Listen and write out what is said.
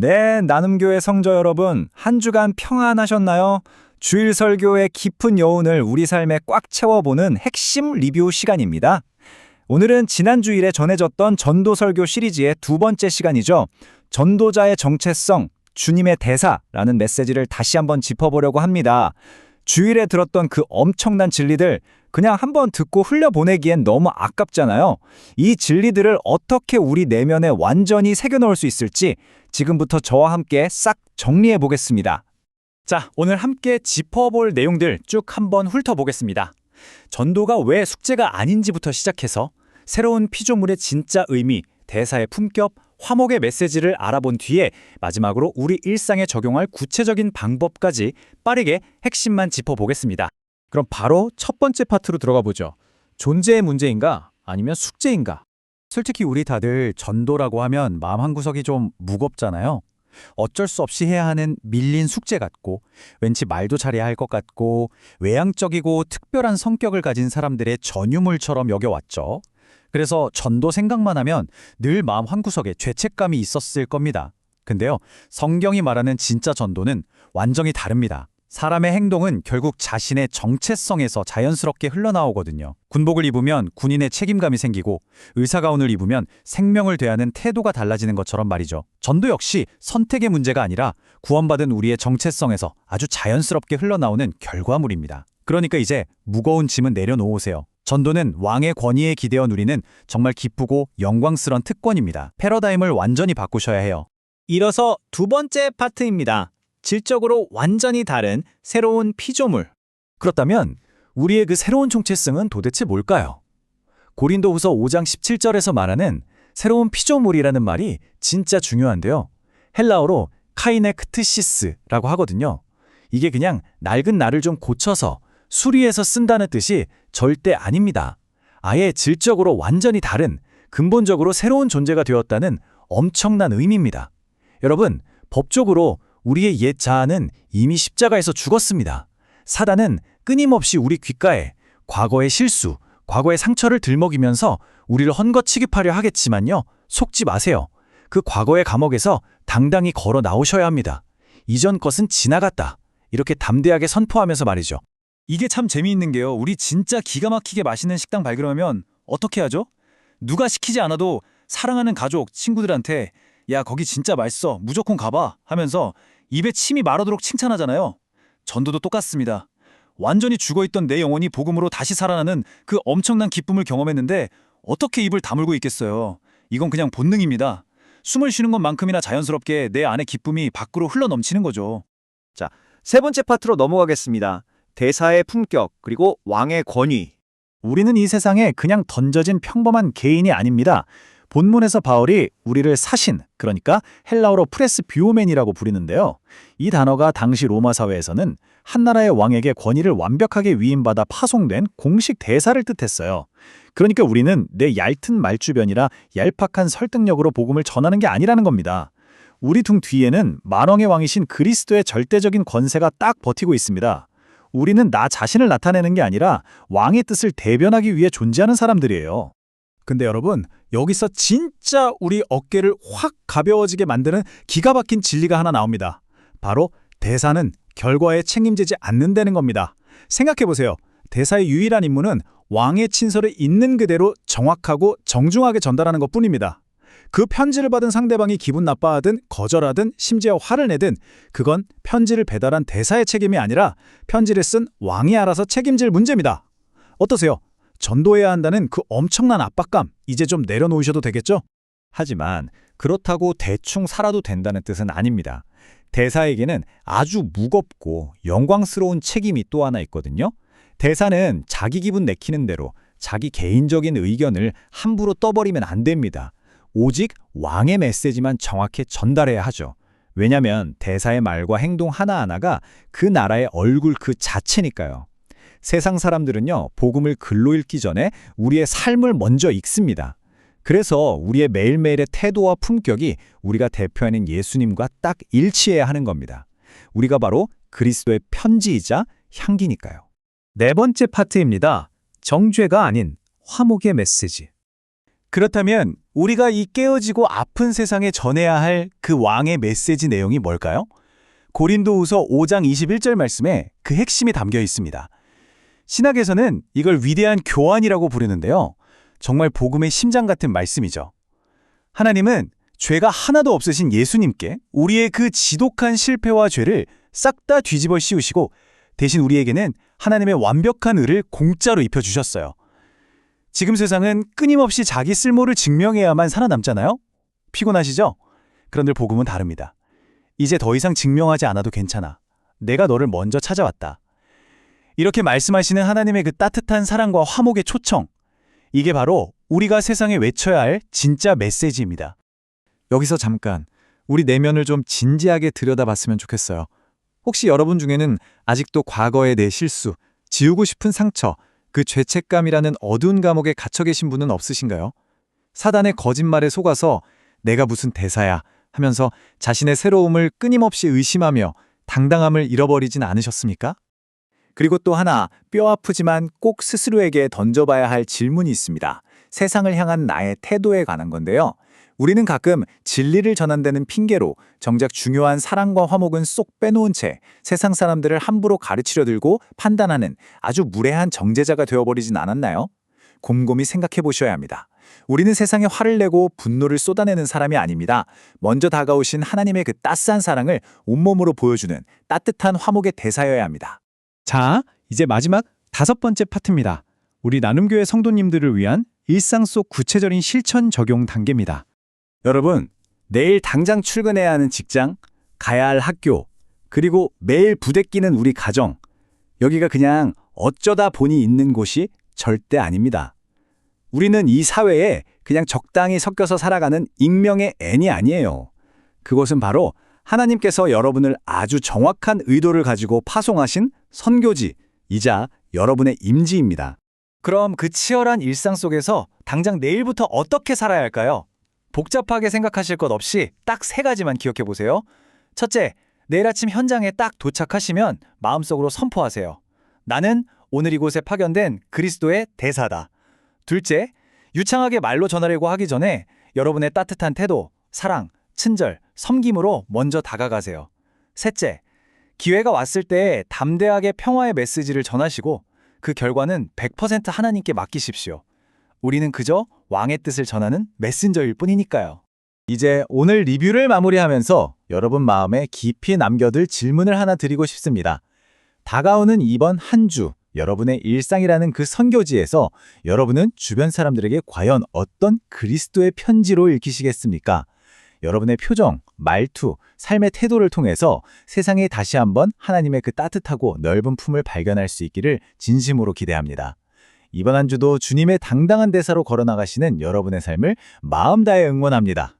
네, 나눔교회 성도 여러분, 한 주간 평안하셨나요? 주일 설교의 깊은 여운을 우리 삶에 꽉 채워보는 핵심 리뷰 시간입니다. 오늘은 지난 주일에 전해졌던 전도 설교 시리즈의 두 번째 시간이죠. 전도자의 정체성, 주님의 대사라는 메시지를 다시 한번 짚어보려고 합니다. 주일에 들었던 그 엄청난 진리들, 그냥 한번 듣고 흘려보내기엔 너무 아깝잖아요. 이 진리들을 어떻게 우리 내면에 완전히 새겨넣을 수 있을지 지금부터 저와 함께 싹 정리해 보겠습니다. 자, 오늘 함께 짚어볼 내용들 쭉 한번 훑어보겠습니다. 전도가 왜 숙제가 아닌지부터 시작해서 새로운 피조물의 진짜 의미, 대사의 품격, 화목의 메시지를 알아본 뒤에 마지막으로 우리 일상에 적용할 구체적인 방법까지 빠르게 핵심만 짚어보겠습니다. 그럼 바로 첫 번째 파트로 들어가 보죠. 존재의 문제인가? 아니면 숙제인가? 솔직히 우리 다들 전도라고 하면 마음 한구석이 좀 무겁잖아요. 어쩔 수 없이 해야 하는 밀린 숙제 같고 왠지 말도 잘해야 할 것 같고 외향적이고 특별한 성격을 가진 사람들의 전유물처럼 여겨왔죠. 그래서 전도 생각만 하면 늘 마음 한구석에 죄책감이 있었을 겁니다. 근데요, 성경이 말하는 진짜 전도는 완전히 다릅니다. 사람의 행동은 결국 자신의 정체성에서 자연스럽게 흘러나오거든요. 군복을 입으면 군인의 책임감이 생기고 의사가운을 입으면 생명을 대하는 태도가 달라지는 것처럼 말이죠. 전도 역시 선택의 문제가 아니라 구원받은 우리의 정체성에서 아주 자연스럽게 흘러나오는 결과물입니다. 그러니까 이제 무거운 짐은 내려놓으세요. 전도는 왕의 권위에 기대어 누리는 정말 기쁘고 영광스러운 특권입니다. 패러다임을 완전히 바꾸셔야 해요. 이어서 두 번째 파트입니다. 질적으로 완전히 다른 새로운 피조물. 그렇다면 우리의 그 새로운 정체성은 도대체 뭘까요? 고린도후서 5장 17절에서 말하는 새로운 피조물이라는 말이 진짜 중요한데요. 헬라어로 카이넥트시스라고 하거든요. 이게 그냥 낡은 나를 좀 고쳐서 수리해서 쓴다는 뜻이 절대 아닙니다. 아예 질적으로 완전히 다른, 근본적으로 새로운 존재가 되었다는 엄청난 의미입니다. 여러분, 법적으로 우리의 옛 자아는 이미 십자가에서 죽었습니다. 사단은 끊임없이 우리 귓가에 과거의 실수, 과거의 상처를 들먹이면서 우리를 헛것 취급하려 하겠지만요. 속지 마세요. 그 과거의 감옥에서 당당히 걸어 나오셔야 합니다. 이전 것은 지나갔다. 이렇게 담대하게 선포하면서 말이죠. 이게 참 재미있는 게요. 우리 진짜 기가 막히게 맛있는 식당 발견하면 어떻게 하죠? 누가 시키지 않아도 사랑하는 가족, 친구들한테 야, 거기 진짜 맛있어. 무조건 가봐. 하면서 입에 침이 마르도록 칭찬하잖아요. 전도도 똑같습니다. 완전히 죽어있던 내 영혼이 복음으로 다시 살아나는 그 엄청난 기쁨을 경험했는데 어떻게 입을 다물고 있겠어요. 이건 그냥 본능입니다. 숨을 쉬는 것만큼이나 자연스럽게 내 안의 기쁨이 밖으로 흘러넘치는 거죠. 자, 세 번째 파트로 넘어가겠습니다. 대사의 품격, 그리고 왕의 권위. 우리는 이 세상에 그냥 던져진 평범한 개인이 아닙니다. 본문에서 바울이 우리를 사신, 그러니까 헬라어로 프레스뷰오멘이라고 부르는데요. 이 단어가 당시 로마 사회에서는 한 나라의 왕에게 권위를 완벽하게 위임받아 파송된 공식 대사를 뜻했어요. 그러니까 우리는 내 얇은 말주변이라 얄팍한 설득력으로 복음을 전하는 게 아니라는 겁니다. 우리 등 뒤에는 만왕의 왕이신 그리스도의 절대적인 권세가 딱 버티고 있습니다. 우리는 나 자신을 나타내는 게 아니라 왕의 뜻을 대변하기 위해 존재하는 사람들이에요. 근데 여러분, 여기서 진짜 우리 어깨를 확 가벼워지게 만드는 기가 막힌 진리가 하나 나옵니다. 바로 대사는 결과에 책임지지 않는다는 겁니다. 생각해보세요. 대사의 유일한 임무는 왕의 친서를 있는 그대로 정확하고 정중하게 전달하는 것뿐입니다. 그 편지를 받은 상대방이 기분 나빠하든 거절하든 심지어 화를 내든 그건 편지를 배달한 대사의 책임이 아니라 편지를 쓴 왕이 알아서 책임질 문제입니다. 어떠세요? 전도해야 한다는 그 엄청난 압박감, 이제 좀 내려놓으셔도 되겠죠? 하지만 그렇다고 대충 살아도 된다는 뜻은 아닙니다. 대사에게는 아주 무겁고 영광스러운 책임이 또 하나 있거든요. 대사는 자기 기분 내키는 대로 자기 개인적인 의견을 함부로 떠버리면 안 됩니다. 오직 왕의 메시지만 정확히 전달해야 하죠. 왜냐하면 대사의 말과 행동 하나하나가 그 나라의 얼굴 그 자체니까요. 세상 사람들은요, 복음을 글로 읽기 전에 우리의 삶을 먼저 읽습니다. 그래서 우리의 매일매일의 태도와 품격이 우리가 대표하는 예수님과 딱 일치해야 하는 겁니다. 우리가 바로 그리스도의 편지이자 향기니까요. 네 번째 파트입니다. 정죄가 아닌 화목의 메시지. 그렇다면 우리가 이 깨어지고 아픈 세상에 전해야 할 그 왕의 메시지 내용이 뭘까요? 고린도후서 5장 21절 말씀에 그 핵심이 담겨 있습니다. 신학에서는 이걸 위대한 교환이라고 부르는데요. 정말 복음의 심장 같은 말씀이죠. 하나님은 죄가 하나도 없으신 예수님께 우리의 그 지독한 실패와 죄를 싹 다 뒤집어 씌우시고 대신 우리에게는 하나님의 완벽한 의를 공짜로 입혀주셨어요. 지금 세상은 끊임없이 자기 쓸모를 증명해야만 살아남잖아요? 피곤하시죠? 그런데 복음은 다릅니다. 이제 더 이상 증명하지 않아도 괜찮아. 내가 너를 먼저 찾아왔다. 이렇게 말씀하시는 하나님의 그 따뜻한 사랑과 화목의 초청. 이게 바로 우리가 세상에 외쳐야 할 진짜 메시지입니다. 여기서 잠깐 우리 내면을 좀 진지하게 들여다봤으면 좋겠어요. 혹시 여러분 중에는 아직도 과거의 내 실수, 지우고 싶은 상처, 그 죄책감이라는 어두운 감옥에 갇혀 계신 분은 없으신가요? 사단의 거짓말에 속아서 내가 무슨 대사야 하면서 자신의 새로움을 끊임없이 의심하며 당당함을 잃어버리진 않으셨습니까? 그리고 또 하나 뼈아프지만 꼭 스스로에게 던져봐야 할 질문이 있습니다. 세상을 향한 나의 태도에 관한 건데요. 우리는 가끔 진리를 전한다는 핑계로 정작 중요한 사랑과 화목은 쏙 빼놓은 채 세상 사람들을 함부로 가르치려 들고 판단하는 아주 무례한 정죄자가 되어버리진 않았나요? 곰곰이 생각해 보셔야 합니다. 우리는 세상에 화를 내고 분노를 쏟아내는 사람이 아닙니다. 먼저 다가오신 하나님의 그 따스한 사랑을 온몸으로 보여주는 따뜻한 화목의 대사여야 합니다. 자, 이제 마지막 5번째 파트입니다. 우리 나눔교회 성도님들을 위한 일상 속 구체적인 실천 적용 단계입니다. 여러분, 내일 당장 출근해야 하는 직장, 가야 할 학교, 그리고 매일 부대끼는 우리 가정. 여기가 그냥 어쩌다 보니 있는 곳이 절대 아닙니다. 우리는 이 사회에 그냥 적당히 섞여서 살아가는 익명의 앤이 아니에요. 그곳은 바로 하나님께서 여러분을 아주 정확한 의도를 가지고 파송하신 선교지이자 여러분의 임지입니다. 그럼 그 치열한 일상 속에서 당장 내일부터 어떻게 살아야 할까요? 복잡하게 생각하실 것 없이 딱 3가지만 기억해 보세요. 첫째, 내일 아침 현장에 딱 도착하시면 마음속으로 선포하세요. 나는 오늘 이곳에 파견된 그리스도의 대사다. 둘째, 유창하게 말로 전하려고 하기 전에 여러분의 따뜻한 태도, 사랑, 친절, 섬김으로 먼저 다가가세요. 셋째, 기회가 왔을 때 담대하게 평화의 메시지를 전하시고 그 결과는 100% 하나님께 맡기십시오. 우리는 그저 왕의 뜻을 전하는 메신저일 뿐이니까요. 이제 오늘 리뷰를 마무리하면서 여러분 마음에 깊이 남겨둘 질문을 하나 드리고 싶습니다. 다가오는 이번 한 주, 여러분의 일상이라는 그 선교지에서 여러분은 주변 사람들에게 과연 어떤 그리스도의 편지로 읽히시겠습니까? 여러분의 표정, 말투, 삶의 태도를 통해서 세상에 다시 한번 하나님의 그 따뜻하고 넓은 품을 발견할 수 있기를 진심으로 기대합니다. 이번 한 주도 주님의 당당한 대사로 걸어나가시는 여러분의 삶을 마음 다해 응원합니다.